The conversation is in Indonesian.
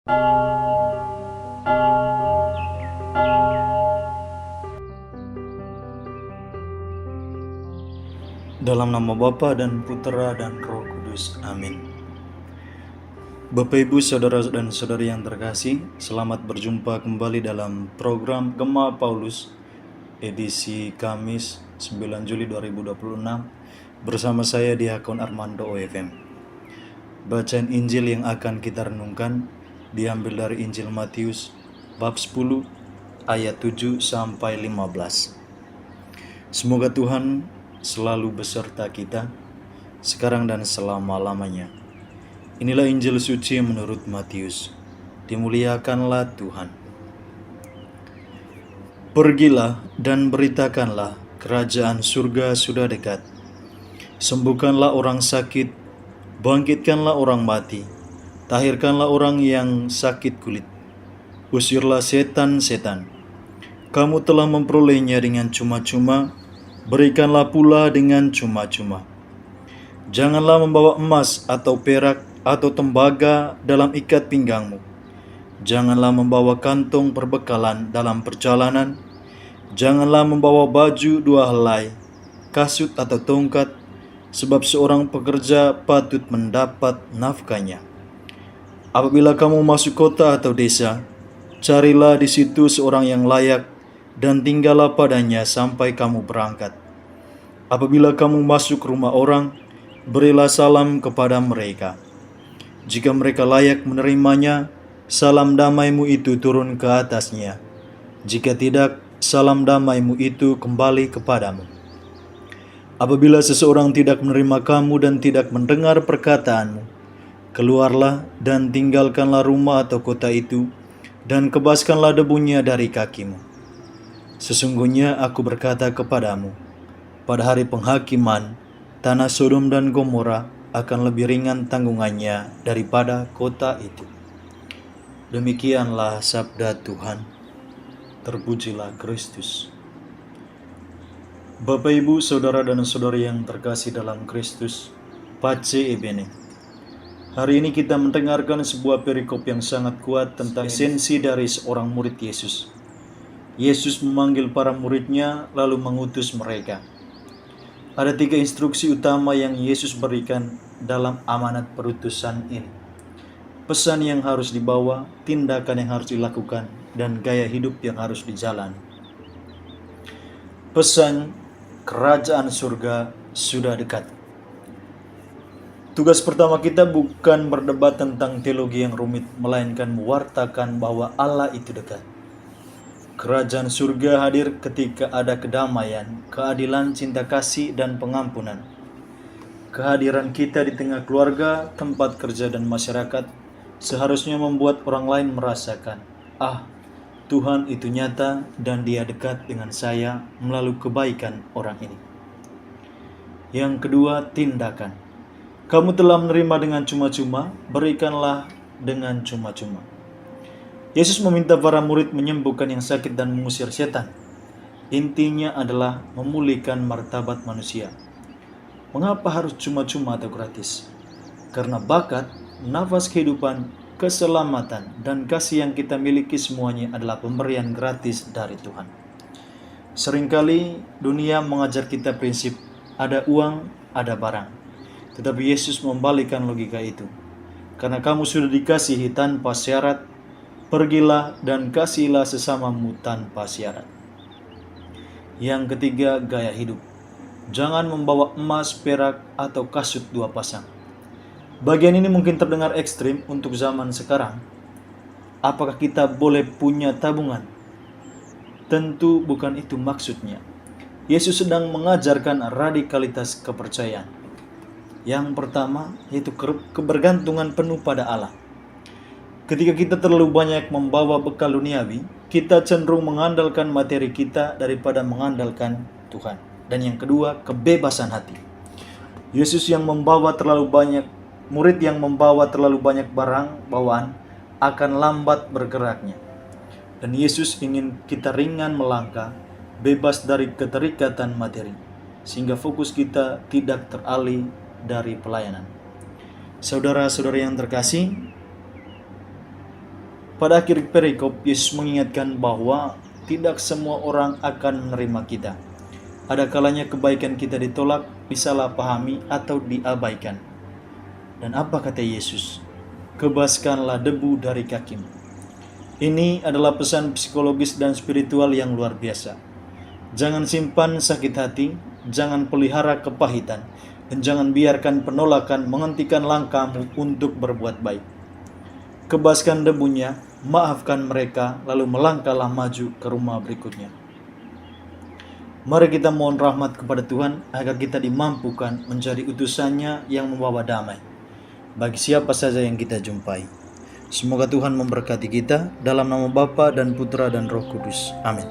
Dalam nama Bapa dan Putera dan Roh Kudus. Amin. Bapak Ibu, saudara dan saudari yang terkasih, selamat berjumpa kembali dalam program Gema Paulus edisi Kamis 9 Juli 2026 bersama saya Diakon Armando OFM. Bacaan Injil yang akan kita renungkan diambil dari Injil Matius bab 10 ayat 7 sampai 15. Semoga Tuhan selalu beserta kita sekarang dan selama-lamanya. Inilah Injil suci menurut Matius. Dimuliakanlah Tuhan. Pergilah dan beritakanlah, kerajaan surga sudah dekat. Sembuhkanlah orang sakit, bangkitkanlah orang mati, tahirkanlah orang yang sakit kulit, usirlah setan-setan. Kamu telah memperolehnya dengan cuma-cuma, berikanlah pula dengan cuma-cuma. Janganlah membawa emas atau perak atau tembaga dalam ikat pinggangmu. Janganlah membawa kantong perbekalan dalam perjalanan. Janganlah membawa baju dua helai, kasut atau tongkat, sebab seorang pekerja patut mendapat nafkahnya. Apabila kamu masuk kota atau desa, carilah di situ seorang yang layak dan tinggallah padanya sampai kamu berangkat. Apabila kamu masuk rumah orang, berilah salam kepada mereka. Jika mereka layak menerimanya, salam damaimu itu turun ke atasnya. Jika tidak, salam damaimu itu kembali kepadamu. Apabila seseorang tidak menerima kamu dan tidak mendengar perkataanmu, keluarlah dan tinggalkanlah rumah atau kota itu, dan kebaskanlah debunya dari kakimu. Sesungguhnya aku berkata kepadamu, pada hari penghakiman, tanah Sodom dan Gomora akan lebih ringan tanggungannya daripada kota itu. Demikianlah sabda Tuhan. Terpujilah Kristus. Bapak, Ibu, saudara dan saudari yang terkasih dalam Kristus, Pace Ebene. Hari ini kita mendengarkan sebuah perikop yang sangat kuat tentang esensi dari seorang murid Yesus. Yesus memanggil para muridnya lalu mengutus mereka. Ada 3 instruksi utama yang Yesus berikan dalam amanat perutusan ini. Pesan yang harus dibawa, tindakan yang harus dilakukan, dan gaya hidup yang harus dijalani. Pesan kerajaan surga sudah dekat. Tugas pertama kita bukan berdebat tentang teologi yang rumit, melainkan mewartakan bahwa Allah itu dekat. Kerajaan surga hadir ketika ada kedamaian, keadilan, cinta kasih, dan pengampunan. Kehadiran kita di tengah keluarga, tempat kerja, dan masyarakat seharusnya membuat orang lain merasakan, Tuhan itu nyata dan Dia dekat dengan saya melalui kebaikan orang ini. Yang kedua, tindakan. Kamu telah menerima dengan cuma-cuma, berikanlah dengan cuma-cuma. Yesus meminta para murid menyembuhkan yang sakit dan mengusir setan. Intinya adalah memulihkan martabat manusia. Mengapa harus cuma-cuma atau gratis? Karena bakat, nafas kehidupan, keselamatan, dan kasih yang kita miliki semuanya adalah pemberian gratis dari Tuhan. Seringkali dunia mengajar kita prinsip ada uang, ada barang. Tetapi Yesus membalikkan logika itu. Karena kamu sudah dikasihi tanpa syarat, pergilah dan kasihilah sesamamu tanpa syarat. Yang ketiga, gaya hidup. Jangan membawa emas, perak, atau kasut 2 pasang. Bagian ini mungkin terdengar ekstrim untuk zaman sekarang. Apakah kita boleh punya tabungan? Tentu bukan itu maksudnya. Yesus sedang mengajarkan radikalitas kepercayaan. Yang pertama, yaitu kebergantungan penuh pada Allah. Ketika kita terlalu banyak membawa bekal duniawi, kita cenderung mengandalkan materi kita daripada mengandalkan Tuhan. Dan yang kedua, kebebasan hati. Yesus yang membawa terlalu banyak, murid yang membawa terlalu banyak barang bawaan akan lambat bergeraknya. Dan Yesus ingin kita ringan melangkah, bebas dari keterikatan materi, sehingga fokus kita tidak teralih dari pelayanan. Saudara-saudara yang terkasih, Pada akhir perikop, Yesus mengingatkan bahwa tidak semua orang akan menerima kita. Ada kalanya kebaikan kita ditolak, disalahpahami, atau diabaikan. Dan apa kata Yesus? Kebaskanlah debu dari kakimu. Ini adalah pesan psikologis dan spiritual yang luar biasa. Jangan simpan sakit hati, jangan pelihara kepahitan, dan jangan biarkan penolakan menghentikan langkahmu untuk berbuat baik. Kebaskan debunya, maafkan mereka, lalu melangkahlah maju ke rumah berikutnya. Mari kita mohon rahmat kepada Tuhan agar kita dimampukan menjadi utusannya yang membawa damai bagi siapa saja yang kita jumpai. Semoga Tuhan memberkati kita dalam nama Bapa dan Putra dan Roh Kudus. Amin.